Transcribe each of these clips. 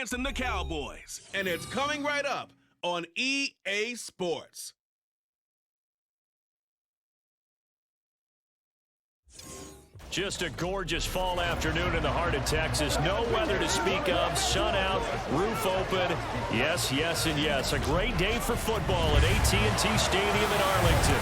Giants and the Cowboys, and it's coming right up on EA Sports. Just a gorgeous fall afternoon in the heart of Texas. No weather to speak of. Sun out, roof open. Yes, yes, and yes. A great day for football at AT&T Stadium in Arlington.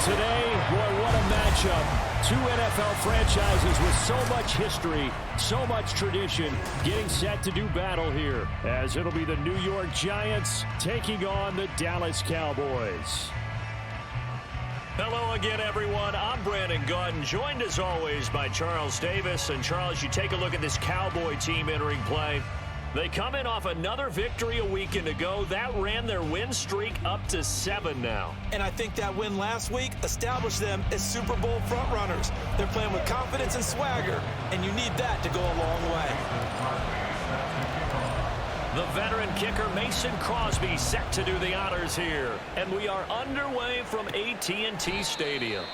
Today, boy, what a matchup. Two NFL franchises with so much history, so much tradition, getting set to do battle here, as it'll be the New York Giants taking on the Dallas Cowboys. Hello again, everyone. I'm Brandon Gautin, joined as always by Charles Davis. And Charles, you take a look at this Cowboy team entering play. They come in off another victory a weekend ago. That ran their win streak up to 7 now. And I think that win last week established them as Super Bowl frontrunners. They're playing with confidence and swagger, and you need that to go a long way. The veteran kicker Mason Crosby set to do the honors here. And we are underway from AT&T Stadium.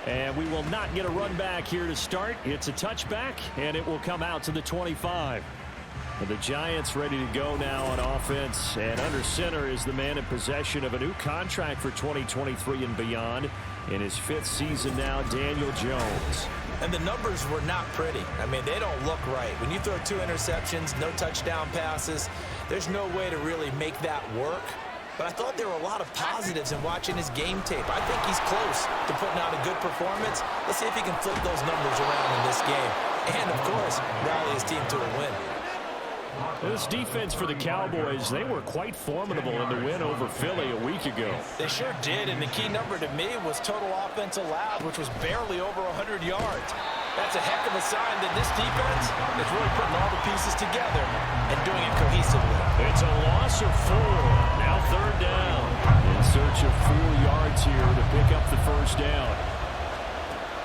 And we will not get a run back here to start. It's a touchback, and it will come out to the 25. And the Giants ready to go now on offense. And under center is the man in possession of a new contract for 2023 and beyond. In his 5th season now, Daniel Jones. And the numbers were not pretty. I mean, they don't look right. When you throw 2 interceptions, no touchdown passes, there's no way to really make that work. But I thought there were a lot of positives in watching his game tape. I think he's close to putting out a good performance. Let's see if he can flip those numbers around in this game. And, of course, rally his team to a win. This defense for the Cowboys, they were quite formidable in the win over Philly a week ago. They sure did, and the key number to me was total offense allowed, which was barely over 100 yards. That's a heck of a sign that this defense is really putting all the pieces together and doing it cohesively. It's a loss of 4. Now 3rd down. In search of 4 yards here to pick up the 1st down.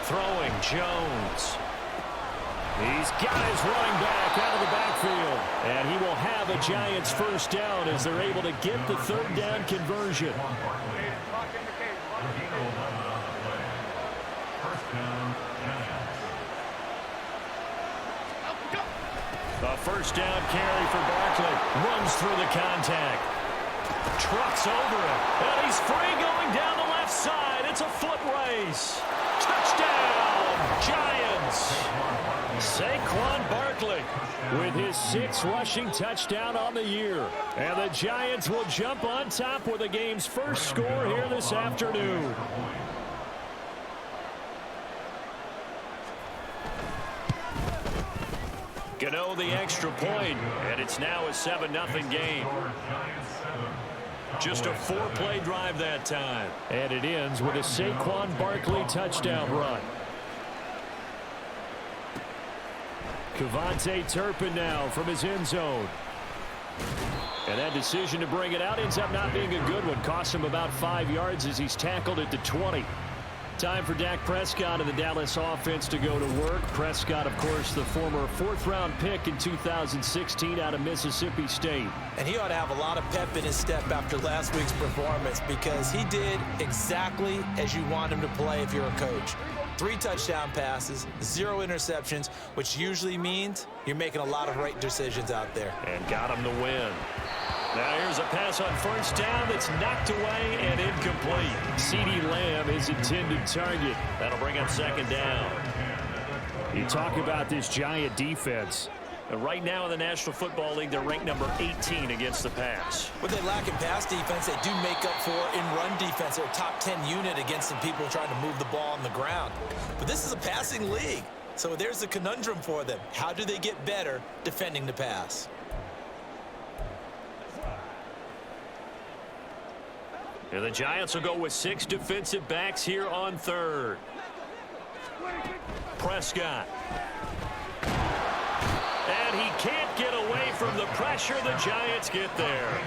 Throwing Jones. He's got his running back out of the backfield. And he will have a Giants 1st down as they're able to get the 3rd down conversion. A 1st down carry for Barkley. Runs through the contact. Trucks over it. And he's free going down the left side. It's a foot race. Touchdown, Giants. Saquon Barkley with his 6th rushing touchdown on the year. And the Giants will jump on top with the game's first score here this afternoon. Gano the extra point, and it's now a 7-0 game. Just a 4-play drive that time. And it ends with a Saquon Barkley touchdown run. Kevontae Turpin now from his end zone. And that decision to bring it out ends up not being a good one. Costs him about 5 yards as he's tackled at the 20. Time for Dak Prescott and the Dallas offense to go to work. Prescott, of course, the former 4th-round pick in 2016 out of Mississippi State. And he ought to have a lot of pep in his step after last week's performance because he did exactly as you want him to play if you're a coach. 3 touchdown passes, 0 interceptions, which usually means you're making a lot of right decisions out there. And got him the win. Now here's a pass on 1st down that's knocked away and incomplete. CeeDee Lamb is intended target. That'll bring up 2nd down. You talk about this Giant defense. Right now in the National Football League, they're ranked number 18 against the pass. What they lack in pass defense, they do make up for in run defense. They're a top 10 unit against some people trying to move the ball on the ground. But this is a passing league, so there's a conundrum for them. How do they get better defending the pass? And the Giants will go with 6 defensive backs here on 3rd. Prescott. And he can't get away from the pressure. The Giants get there.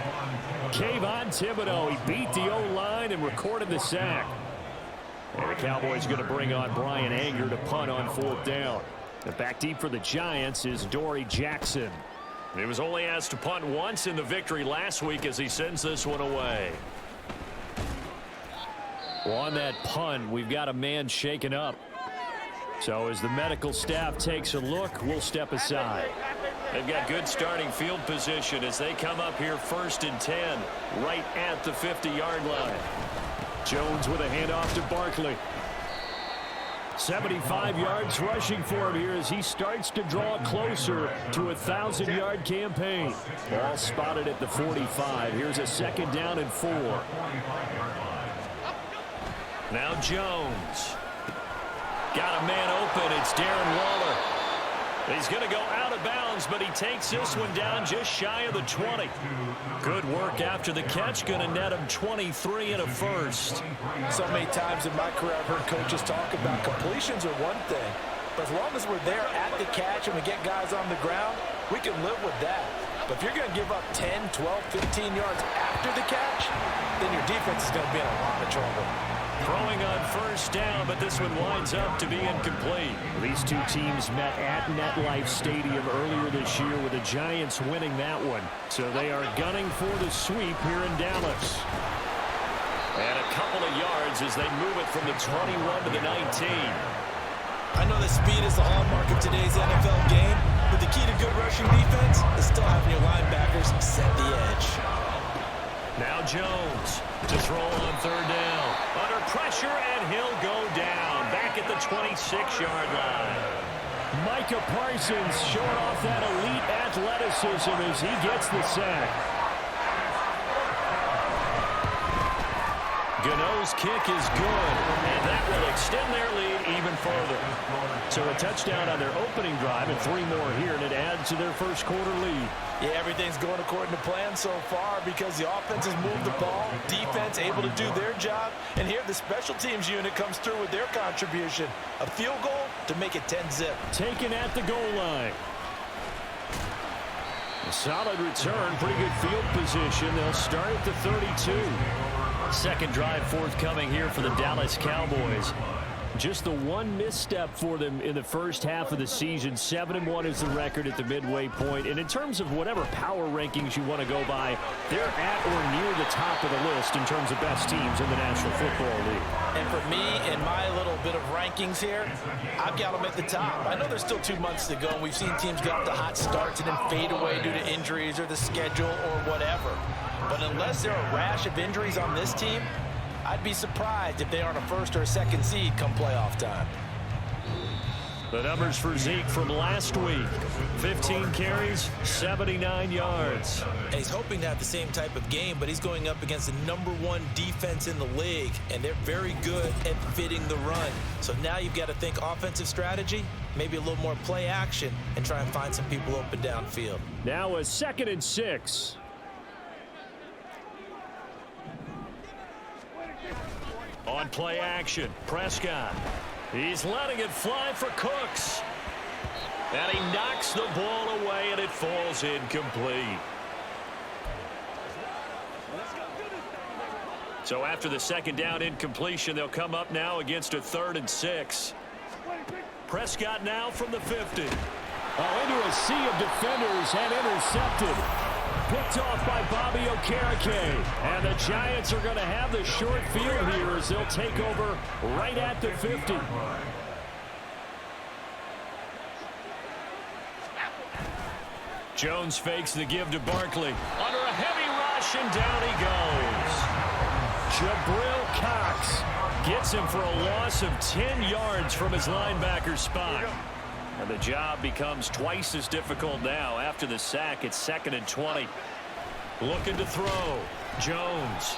Kayvon Thibodeau, he beat the O-line and recorded the sack. And the Cowboys going to bring on Brian Anger to punt on 4th down. And back deep for the Giants is Dory Jackson. He was only asked to punt once in the victory last week as he sends this one away. Well, on that punt, we've got a man shaken up. So as the medical staff takes a look, we'll step aside. They've got good starting field position as they come up here 1st and 10, right at the 50-yard line. Jones with a handoff to Barkley. 75 yards rushing for him here as he starts to draw closer to a 1,000-yard campaign. Ball spotted at the 45. Here's a 2nd down and 4. Now Jones. Got a man open. It's Darren Waller. He's going to go out of bounds, but he takes this one down just shy of the 20. Good work after the catch. Going to net him 23 and a first. So many times in my career I've heard coaches talk about completions are one thing, but as long as we're there at the catch and we get guys on the ground, we can live with that. But if you're going to give up 10, 12, 15 yards after the catch, then your defense is going to be in a lot of trouble. Throwing on 1st down, but this one winds up to be incomplete. These two teams met at MetLife Stadium earlier this year with the Giants winning that one. So they are gunning for the sweep here in Dallas. And a couple of yards as they move it from the 21 to the 19. I know that speed is the hallmark of today's NFL game, but the key to good rushing defense is still having your linebackers set the edge. Now Jones to throw on 3rd down. Under pressure, and he'll go down. Back at the 26-yard line. Micah Parsons showing off that elite athleticism as he gets the sack. Gano's kick is good, and that will extend their lead even further. So a touchdown on their opening drive and 3 more here, and it adds to their first quarter lead. Yeah, everything's going according to plan so far because the offense has moved the ball, defense able to do their job, and here the special teams unit comes through with their contribution. A field goal to make it 10-zip. Taken at the goal line. A solid return, pretty good field position. They'll start at the 32. 2nd drive forthcoming here for the Dallas Cowboys. Just the one misstep for them in the first half of the season. 7-1 is the record at the midway point. And in terms of whatever power rankings you want to go by, they're at or near the top of the list in terms of best teams in the National Football League. And for me, in my little bit of rankings here, I've got them at the top. I know there's still 2 months to go, and we've seen teams get off to hot starts and then fade away due to injuries or the schedule or whatever. But unless there are a rash of injuries on this team, I'd be surprised if they aren't a 1st or a 2nd seed come playoff time. The numbers for Zeke from last week. 15 carries, 79 yards. And he's hoping to have the same type of game, but he's going up against the #1 defense in the league, and they're very good at fitting the run. So now you've got to think offensive strategy, maybe a little more play action, and try and find some people open downfield. Now a 2nd and 6. On play action, Prescott. He's letting it fly for Cooks. And he knocks the ball away, and it falls incomplete. So after the 2nd down incompletion, they'll come up now against a 3rd and 6. Prescott now from the 50. Into a sea of defenders and intercepted. Picked off by Bobby Okereke. And the Giants are going to have the short field here as they'll take over right at the 50. Jones fakes the give to Barkley. Under a heavy rush, and down he goes. Jabril Cox gets him for a loss of 10 yards from his linebacker spot. And the job becomes twice as difficult now. After the sack, it's 2nd and 20. Looking to throw. Jones.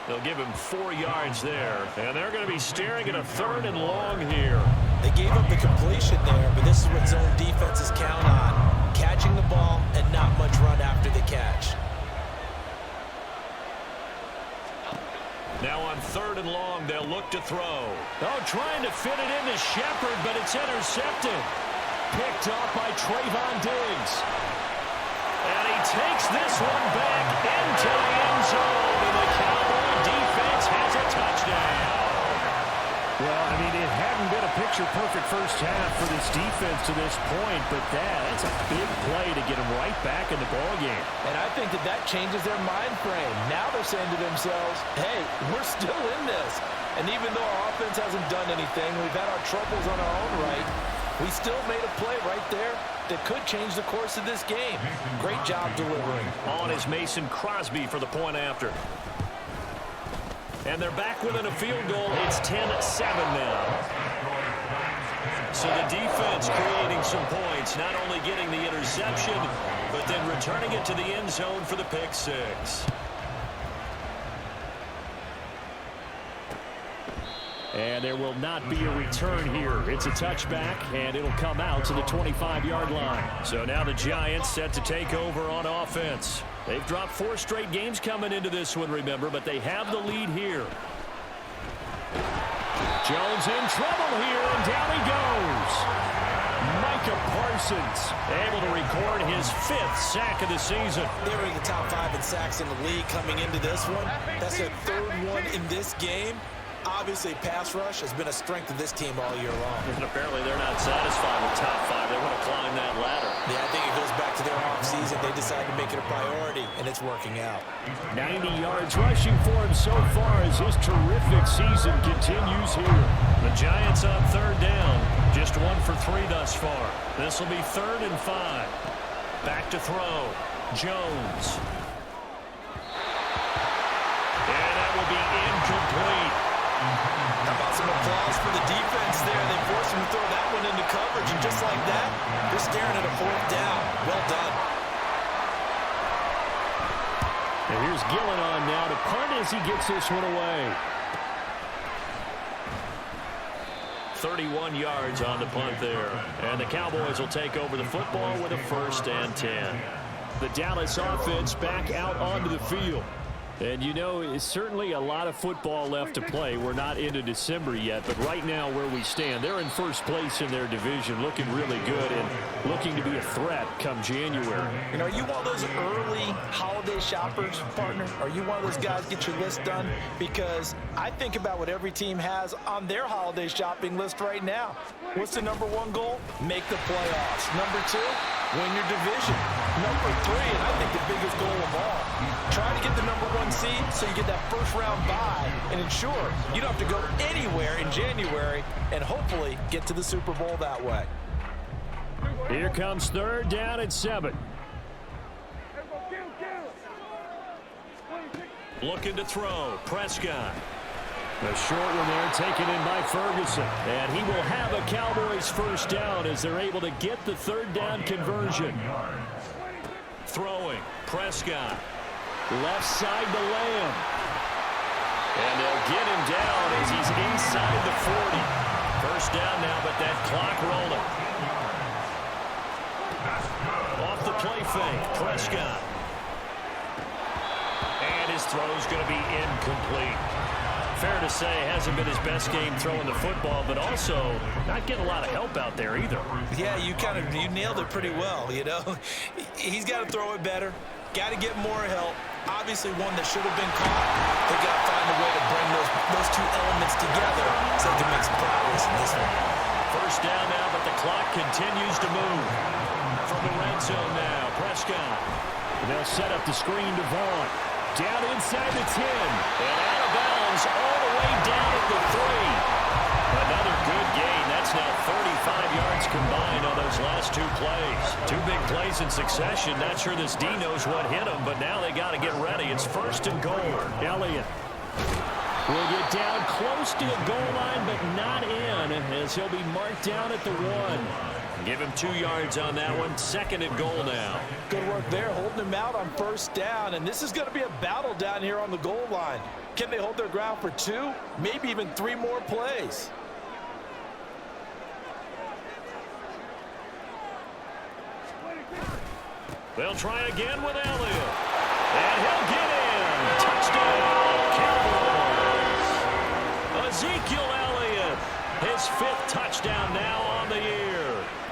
They'll give him 4 yards there. And they're going to be staring at a 3rd and long here. They gave up the completion there, but this is what zone defenses count on. Catching the ball and not much run after the catch. Now on 3rd and long, they'll look to throw. Oh, trying to fit it into Shepard, but it's intercepted. Picked off by Trayvon Diggs. And he takes this one back into the end zone, and the Cowboy defense has a touchdown. Well, I mean, it hadn't been a picture-perfect first half for this defense to this point, but that's a big play to get them right back in the ballgame. And I think that changes their mind frame. Now they're saying to themselves, hey, we're still in this. And even though our offense hasn't done anything, we've had our troubles on our own right, we still made a play right there that could change the course of this game. Great job delivering. On is Mason Crosby for the point after. And they're back within a field goal. It's 10-7 now. So the defense creating some points, not only getting the interception, but then returning it to the end zone for the pick six. And there will not be a return here. It's a touchback, and it'll come out to the 25-yard line. So now the Giants set to take over on offense. They've dropped 4 straight games coming into this one, remember, but they have the lead here. Jones in trouble here, and down he goes. Micah Parsons able to record his 5th sack of the season. They were in the top 5 in sacks in the league coming into this one. That's their 3rd one in this game. Obviously, pass rush has been a strength of this team all year long. And apparently they're not satisfied with top 5. They want to climb that ladder. Yeah, I think it goes back to their offseason. They decided to make it a priority, and it's working out. 90 yards rushing for him so far as his terrific season continues here. The Giants on 3rd down. Just 1 for 3 thus far. This will be 3rd and 5. Back to throw. Jones. And that will be incomplete. How about some applause for the defense there? They forced him to throw that one into coverage, and just like that, they're staring at a 4th down. Well done. And here's Gillen on now to punt as he gets this one away. 31 yards on the punt there. And the Cowboys will take over the football with a 1st and 10. The Dallas offense back out onto the field. And, you know, it's certainly a lot of football left to play. We're not into December yet, but right now where we stand, they're in 1st place in their division, looking really good and looking to be a threat come January. And are you one of those early holiday shoppers, partner? Are you one of those guys get your list done? Because I think about what every team has on their holiday shopping list right now. What's the #1 goal? Make the playoffs. #2, win your division. #3, and I think the biggest goal of all, try to get the #1 seed so you get that 1st round bye and ensure you don't have to go anywhere in January and hopefully get to the Super Bowl that way. Here comes 3rd down and 7. Looking to throw. Prescott. A short one there taken in by Ferguson. And he will have a Cowboys 1st down as they're able to get the 3rd down conversion. Throwing. Prescott. Left side to Lamb. And they'll get him down as he's inside the 40. 1st down now, but that clock rolling. Off the play fake. Prescott. And his throw's going to be incomplete. Fair to say, hasn't been his best game throwing the football, but also not getting a lot of help out there either. Yeah, you nailed it pretty well, you know. He's got to throw it better. Got to get more help. Obviously one that should have been caught. They got to find a way to bring those 2 elements together so they can make some progress in this one. 1st down now, but the clock continues to move. From the red zone now, Prescott. They'll set up the screen to Vaughn. Down inside the 10. And out of bounds all the way down at the 3. Another good gain. That's now 35 yards combined on those last 2 plays. 2 big plays in succession. Not sure this D knows what hit him, but now they got to get ready. It's 1st and goal. Elliott will get down close to the goal line, but not in, as he'll be marked down at the 1. Give him 2 yards on that one. 2nd and goal now. Good work there, holding him out on 1st down, and this is going to be a battle down here on the goal line. Can they hold their ground for 2, maybe even 3 more plays? They'll try again with Elliott. And he'll get in. Touchdown, Cowboys. Ezekiel Elliott, his 5th touchdown now on the year.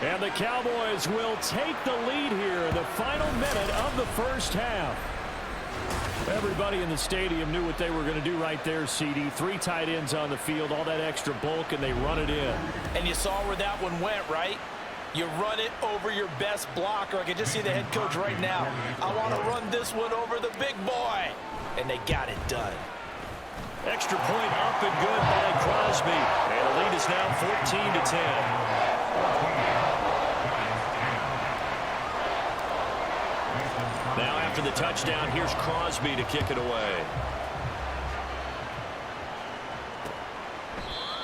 And the Cowboys will take the lead here in the final minute of the 1st half. Everybody in the stadium knew what they were going to do right there, CD. 3 tight ends on the field, all that extra bulk, and they run it in. And you saw where that one went, right? You run it over your best blocker. I can just see the head coach right now. I want to run this one over the big boy. And they got it done. Extra point up and good by Crosby. And the lead is now 14-10. after the touchdown, here's Crosby to kick it away.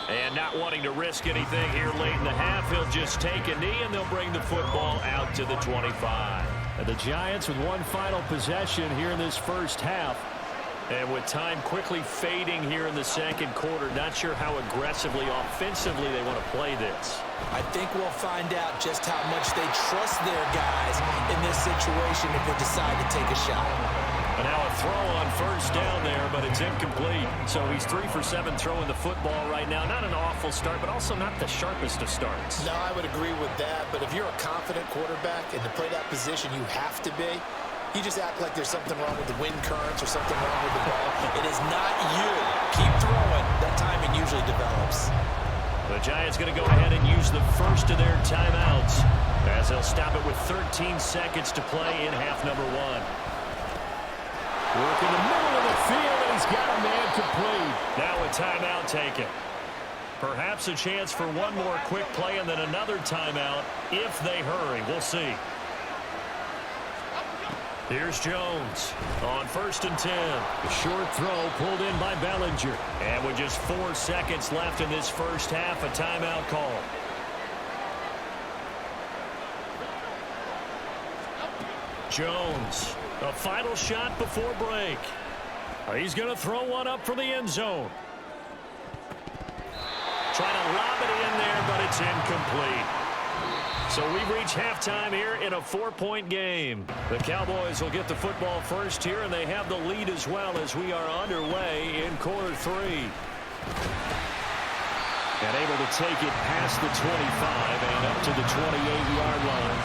And not wanting to risk anything here late in the half, he'll just take a knee, and they'll bring the football out to the 25. And the Giants with one final possession here in this first half. And with time quickly fading here in the second quarter, not sure how aggressively, offensively they want to play this. I think we'll find out just how much they trust their guys in this situation if they decide to take a shot. And now a throw on first down there, but it's incomplete. So he's 3 for 7 throwing the football right now. Not an awful start, but also not the sharpest of starts. No, I would agree with that. But if you're a confident quarterback and to play that position, you have to be. You just act like there's something wrong with the wind currents or something wrong with the ball. It is not you. Keep throwing. That timing usually develops. The Giants going to go ahead and use the first of their timeouts as they'll stop it with 13 seconds to play in half number 1. Work in the middle of the field, and he's got a man complete. Now a timeout taken. Perhaps a chance for one more quick play and then another timeout if they hurry. We'll see. Here's Jones on 1st and 10. A short throw pulled in by Bellinger. And with just 4 seconds left in this first half, a timeout call. Jones, a final shot before break. He's going to throw one up for the end zone. Trying to lob it in there, but it's incomplete. So we've reached halftime here in a 4-point game. The Cowboys will get the football first here, and they have the lead as well as we are underway in quarter 3. And able to take it past the 25 and up to the 28-yard line.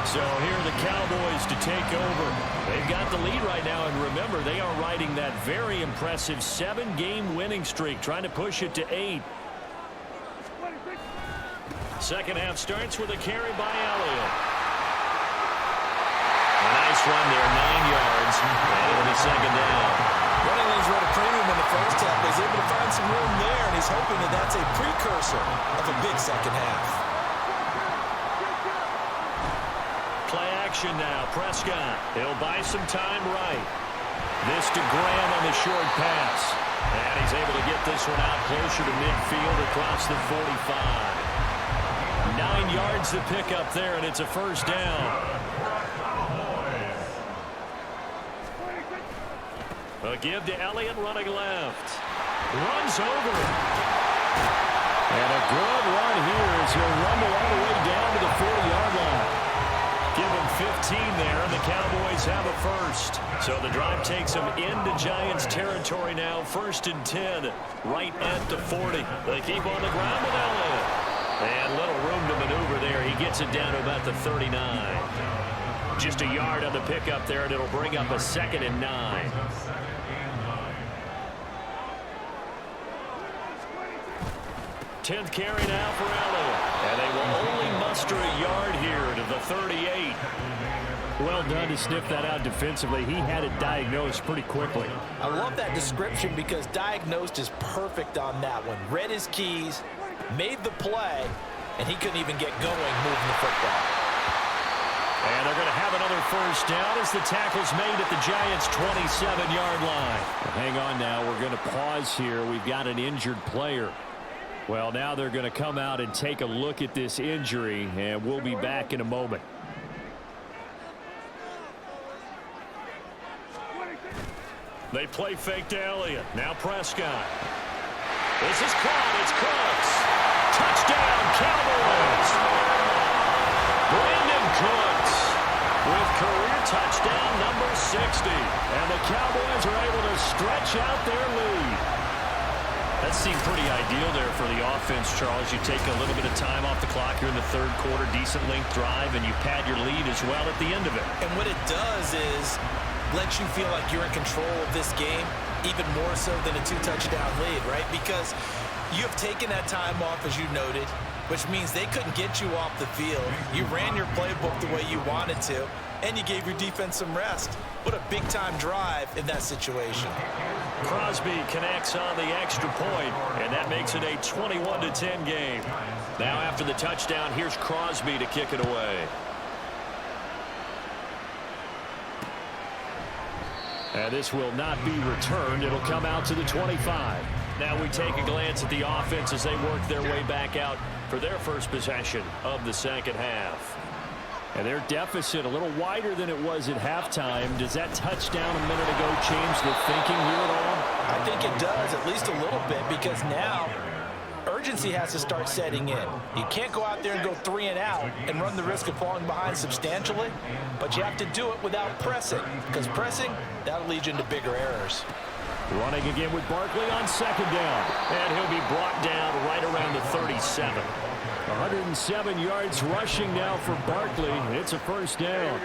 So here are the Cowboys to take over. They've got the lead right now, and remember, they are riding that very impressive 7-game winning streak, trying to push it to 8. Second half starts with a carry by Elliott. A nice run there, 9 yards, and it'll be second down. Running lanes were at a premium in the first half. He's able to find some room there, and he's hoping that that's a precursor of a big second half. Play action now. Prescott. He'll buy some time right. This to Graham on the short pass. And he's able to get this one out closer to midfield across the 45. 9 yards to pick up there, and it's a first down. A give to Elliott running left. Runs over it. And a good run here as he'll rumble all the way down to the 40-yard line. Give him 15 there, and the Cowboys have a first. So the drive takes them into Giants territory now. 1st and 10, right at the 40. They keep on the ground with Elliott. And little room to maneuver there. He gets it down to about the 39. Just a yard on the pickup there, and it'll bring up a 2nd and 9. Tenth carry now for Elliott. And they will only muster a yard here to the 38. Well done to sniff that out defensively. He had it diagnosed pretty quickly. I love that description because diagnosed is perfect on that one. Read his keys, made the play, and he couldn't even get going moving the football. And they're going to have another first down as the tackle's made at the Giants' 27-yard line. Hang on now. We're going to pause here. We've got an injured player. Well, now they're going to come out and take a look at this injury, and we'll be back in a moment. They play fake to Elliott. Now Prescott. This is caught. It's Cooks. Touchdown, Cowboys. Brandon Cooks with career touchdown number 60. And the Cowboys are able to stretch out their lead. That seemed pretty ideal there for the offense, Charles. You take a little bit of time off the clock here in the third quarter, decent length drive, and you pad your lead as well at the end of it. And what it does is lets you feel like you're in control of this game, even more so than a 2-touchdown lead, right? Because you have taken that time off, as you noted, which means they couldn't get you off the field. You ran your playbook the way you wanted to, and you gave your defense some rest. What a big-time drive in that situation. Crosby connects on the extra point, and that makes it a 21-10 game. Now after the touchdown, here's Crosby to kick it away. And this will not be returned. It'll come out to the 25. Now we take a glance at the offense as they work their way back out for their first possession of the second half. And their deficit a little wider than it was at halftime. Does that touchdown a minute ago change the thinking here at all? I think it does, at least a little bit, because now urgency has to start setting in. You can't go out there and go 3 and out and run the risk of falling behind substantially, but you have to do it without pressing, because pressing, that'll lead you into bigger errors. Running again with Barkley on second down. And he'll be brought down right around the 37. 107 yards rushing now for Barkley. It's a first down.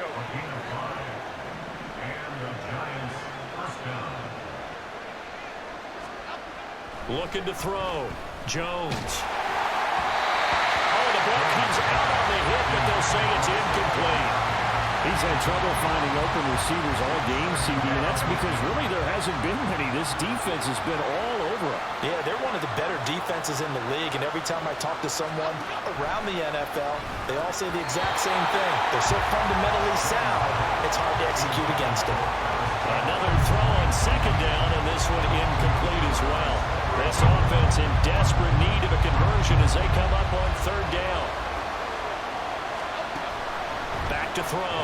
Looking to throw. Jones. Oh, the ball comes out on the hit, but they'll say it's incomplete. He's had trouble finding open receivers all game, CD, and that's because really there hasn't been many. This defense has been all over him. Yeah, they're one of the better defenses in the league, and every time I talk to someone around the NFL, they all say the exact same thing. They're so fundamentally sound, it's hard to execute against them. Another throw on second down, and this one incomplete as well. This offense in desperate need of a conversion as they come up on third down. Back to throw.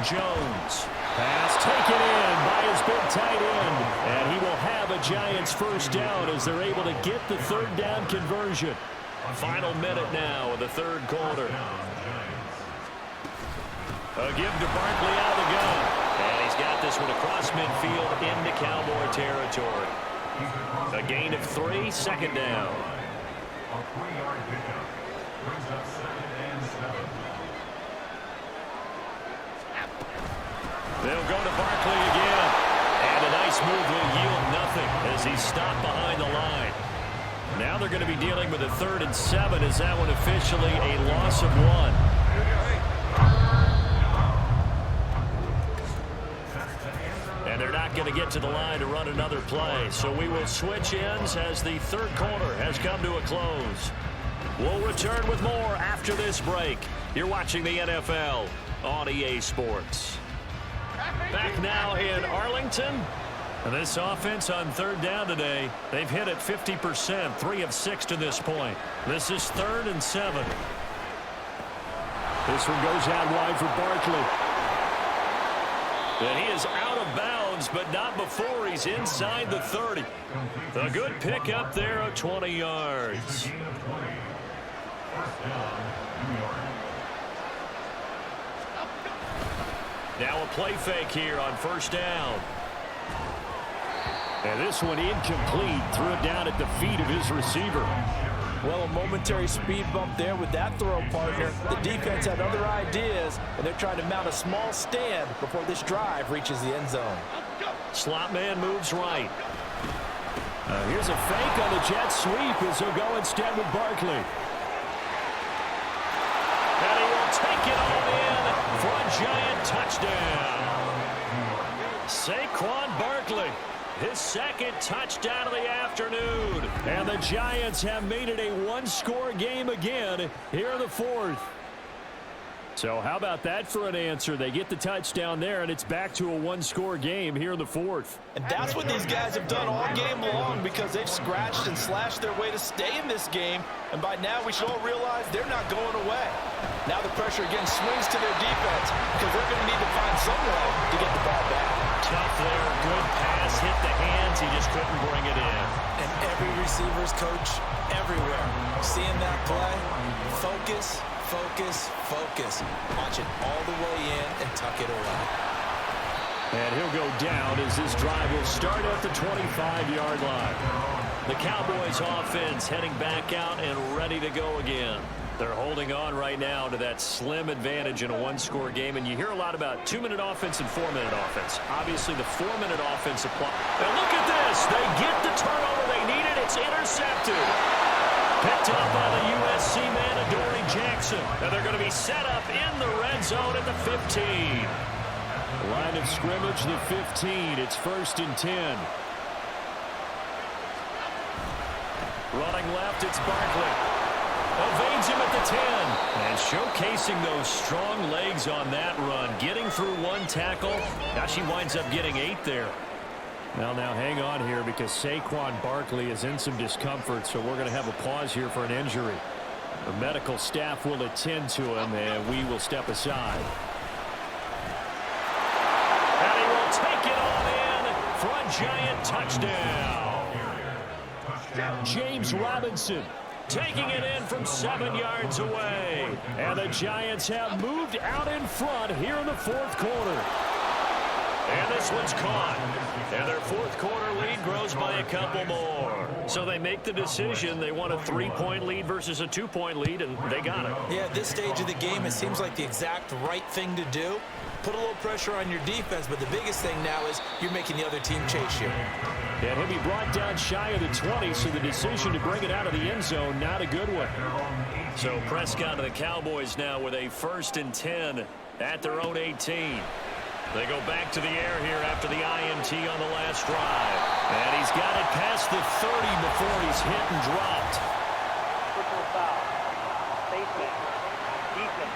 Jones. Pass taken in by his big tight end. And he will have a Giants first down as they're able to get the third down conversion. Final minute now of the third quarter. A give to Barkley out of the gun. And he's got this one across midfield into Cowboy territory. A gain of 3, second down. They'll go to Barkley again. And a nice move will yield nothing as he's stopped behind the line. Now they're going to be dealing with a 3rd and 7. Is that one officially a loss of 1? And they're not going to get to the line to run another play. So we will switch ends as the third quarter has come to a close. We'll return with more after this break. You're watching the NFL on EA Sports. Back now in Arlington. And this offense on third down today, they've hit it 50%, 3 of 6 to this point. This is 3rd and 7. This one goes out wide for Barkley. And he is out of bounds, but not before he's inside the 30. A good pickup there of 20 yards. Now a play fake here on first down. And this one incomplete. Threw it down at the feet of his receiver. Well, a momentary speed bump there with that throw, partner. The defense had other ideas, and they're trying to mount a small stand before this drive reaches the end zone. Slot man moves right. Here's a fake on the jet sweep as he'll go instead with Barkley. And he will take it all in for a Giant touchdown. Saquon Barkley, his 2nd touchdown of the afternoon. And the Giants have made it a 1-score game again here in the 4th. So how about that for an answer? They get the touchdown there, and it's back to a 1-score game here in the 4th. And that's what these guys have done all game long because they've scratched and slashed their way to stay in this game. And by now, we should all realize they're not going away. Now the pressure again swings to their defense because they're going to need to find some way to get the ball back. Tough there, good pass, hit the hands, he just couldn't bring it in. And every receiver's coach everywhere, seeing that play, focus, focus, focus. Watch it all the way in and tuck it away. And he'll go down as this drive will start at the 25-yard line. The Cowboys offense heading back out and ready to go again. They're holding on right now to that slim advantage in a 1-score game, and you hear a lot about 2-minute offense and 4-minute offense. Obviously, the 4-minute offense applies. And look at this. They get the turnover they needed. It's intercepted. Picked up by the USC man, Adoree Jackson. And they're going to be set up in the red zone at the 15. Line of scrimmage, the 15. It's 1st and 10. Running left, it's Barkley. Evades him at the 10. And showcasing those strong legs on that run. Getting through 1 tackle. Now she winds up getting 8 there. Well, now hang on here because Saquon Barkley is in some discomfort, so we're going to have a pause here for an injury. The medical staff will attend to him, and we will step aside. And he will take it on in for a Giant touchdown. James Robinson taking it in from 7 yards away. And the Giants have moved out in front here in the fourth quarter. And this one's caught. And their fourth quarter lead grows by a couple more. So they make the decision. They want a 3-point lead versus a 2-point lead, and they got it. Yeah, at this stage of the game, it seems like the exact right thing to do. Put a little pressure on your defense, but the biggest thing now is you're making the other team chase you. And he'll be brought down shy of the 20, so the decision to bring it out of the end zone, not a good one. So Prescott and the Cowboys now with a 1st and 10 at their own 18. They go back to the air here after the INT on the last drive. And he's got it past the 30 before he's hit and dropped. Triple foul. Safety. Defense.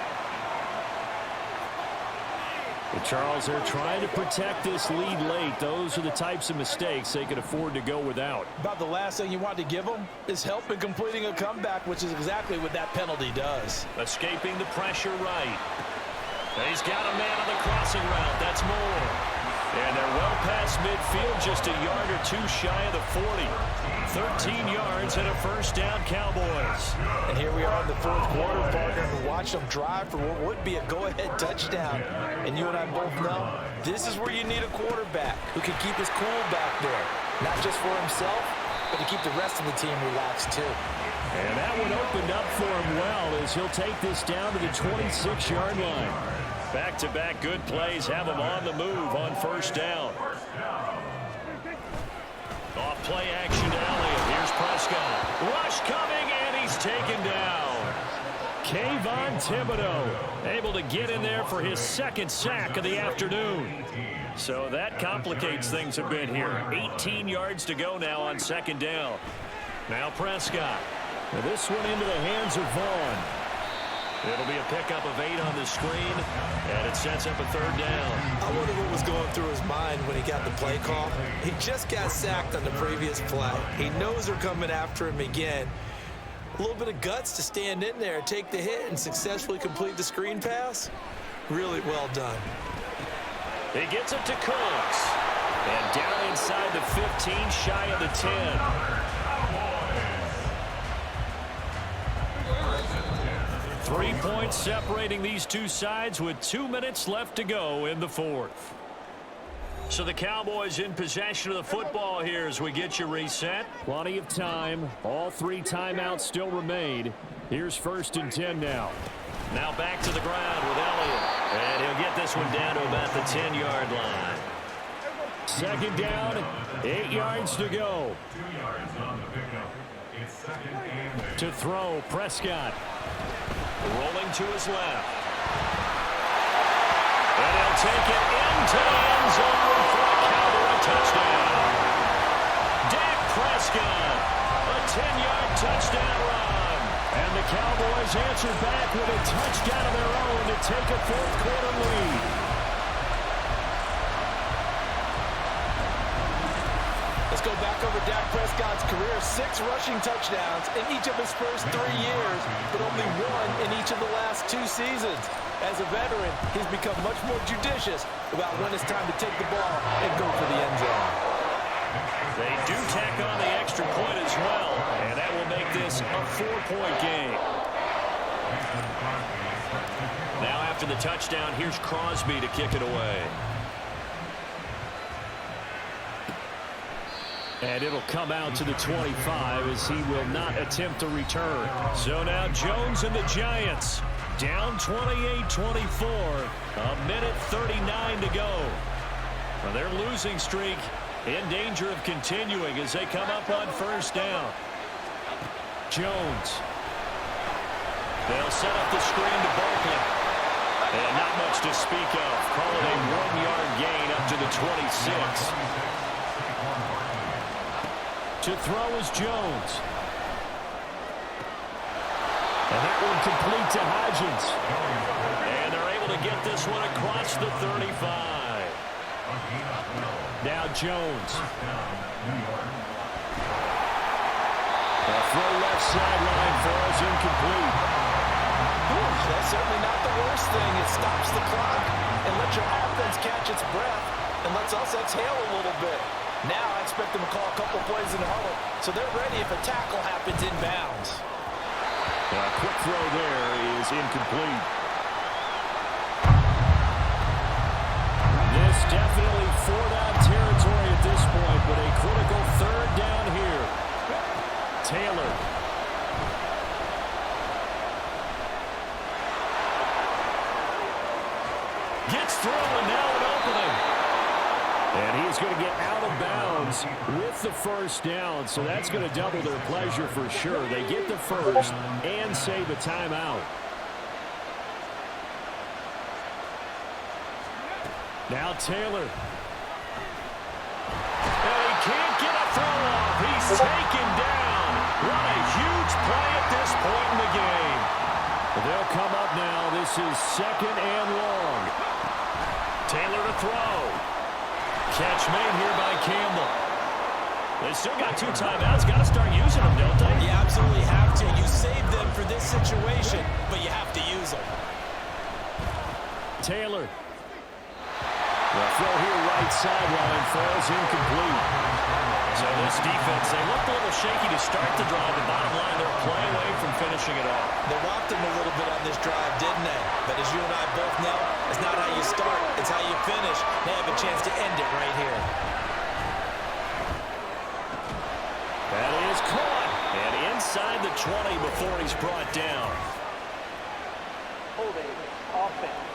Well, Charles, they're trying to protect this lead late. Those are the types of mistakes they can afford to go without. About the last thing you want to give them is help in completing a comeback, which is exactly what that penalty does. Escaping the pressure right. He's got a man on the crossing route. That's more. And they're well past midfield, just a yard or two shy of the 40. 13 yards and a 1st down, Cowboys. And here we are in the fourth quarter, partner, and watch them drive for what would be a go-ahead touchdown. And you and I both know this is where you need a quarterback who can keep his cool back there. Not just for himself, but to keep the rest of the team relaxed too. And that one opened up for him well as he'll take this down to the 26-yard line. Back-to-back good plays have him on the move on 1st down. Off play action to Elliott. Here's Prescott. Rush coming, and he's taken down. Kayvon Thibodeau able to get in there for his 2nd sack of the afternoon. So that complicates things a bit here. 18 yards to go now on 2nd down. Now Prescott. Now this one into the hands of Vaughn. It'll be a pickup of 8 on the screen, and it sets up a 3rd down. I wonder what was going through his mind when he got the play call. He just got sacked on the previous play. He knows they're coming after him again. A little bit of guts to stand in there, take the hit, and successfully complete the screen pass. Really well done. He gets it to Cooks. And down inside the 15, shy of the 10. 3 points separating these two sides with 2 minutes left to go in the fourth. So the Cowboys in possession of the football here as we get you reset. Plenty of time. All 3 timeouts still remain. Here's 1st and 10 now. Now back to the ground with Elliott. And he'll get this one down to about the 10-yard line. 2nd down, 8 yards to go. To throw, Prescott. Rolling to his left. And he'll take it into the end zone for a Cowboy touchdown. Dak Prescott, a 10-yard touchdown run. And the Cowboys answer back with a touchdown of their own to take a fourth quarter lead. Let's go back over Dak Prescott's career. 6 rushing touchdowns in each of his first 3 years, but only 1 in each of the last 2 seasons. As a veteran, he's become much more judicious about when it's time to take the ball and go for the end zone. They do tack on the extra point as well, and that will make this a 4-point game. Now after the touchdown, here's Crosby to kick it away. And it'll come out to the 25 as he will not attempt to return. So now Jones and the Giants down 28-24. A minute 39 to go. Well, their losing streak in danger of continuing as they come up on 1st down. Jones. They'll set up the screen to Barkley. And not much to speak of. Call it a 1-yard gain up to the 26. To throw is Jones. And that one complete to Hodgins. And they're able to get this one across the 35. Now Jones. A throw left sideline falls incomplete. That's certainly not the worst thing. It stops the clock and lets your offense catch its breath and lets us exhale a little bit. Now I expect them to call a couple plays in the huddle so they're ready if a tackle happens inbounds. A quick throw there is incomplete. This definitely four-down territory at this point, but a critical third down here. Taylor. Gets through, and now an opening. And he's going to get out of bounds with the first down, so that's going to double their pleasure for sure. They get the first and save a timeout. Now Taylor. And he can't get a throw off. He's taken down. What a huge play at this point in the game. They'll come up now. This is second and long. Taylor to throw. Catch made here by Campbell. They still got 2 timeouts. Got to start using them, don't they? You absolutely have to. You save them for this situation, but you have to use them. Taylor. The throw here right sideline falls incomplete. So this defense, they looked a little shaky to start the drive. The bottom line, they're a play away from finishing it off. They rocked them a little bit on this drive, didn't they? But as you and I both know, it's not how you start, it's how you finish. They have a chance to end it right here. That is caught. And inside the 20 before he's brought down. Holding offense.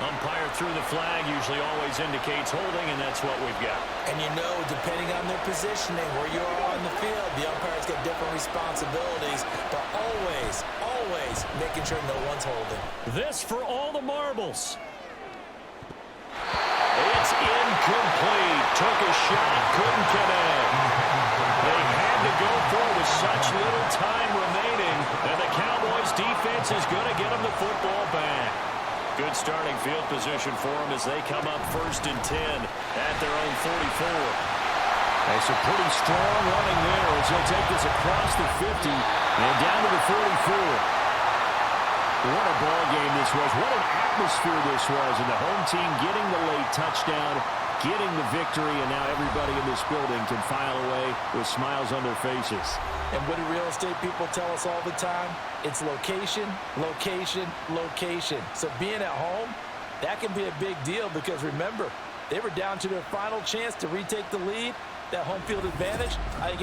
Umpire through the flag usually always indicates holding, and that's what we've got. And you know, depending on their positioning, where you are on the field, the umpire's got different responsibilities, but always, always making sure no one's holding. This for all the marbles. It's incomplete. Took a shot, couldn't connect. They had to go for it with such little time remaining, and the Cowboys defense is going to get them the football back. Good starting field position for them as they come up 1st and 10 at their own 44. That's a pretty strong running there as he'll take this across the 50 and down to the 44. What a ball game this was. What an atmosphere this was. And the home team getting the late touchdown, getting the victory, and now everybody in this building can file away with smiles on their faces. And what do real estate people tell us all the time? It's location, location, location. So being at home, that can be a big deal because remember, they were down to their final chance to retake the lead. That home field advantage, I think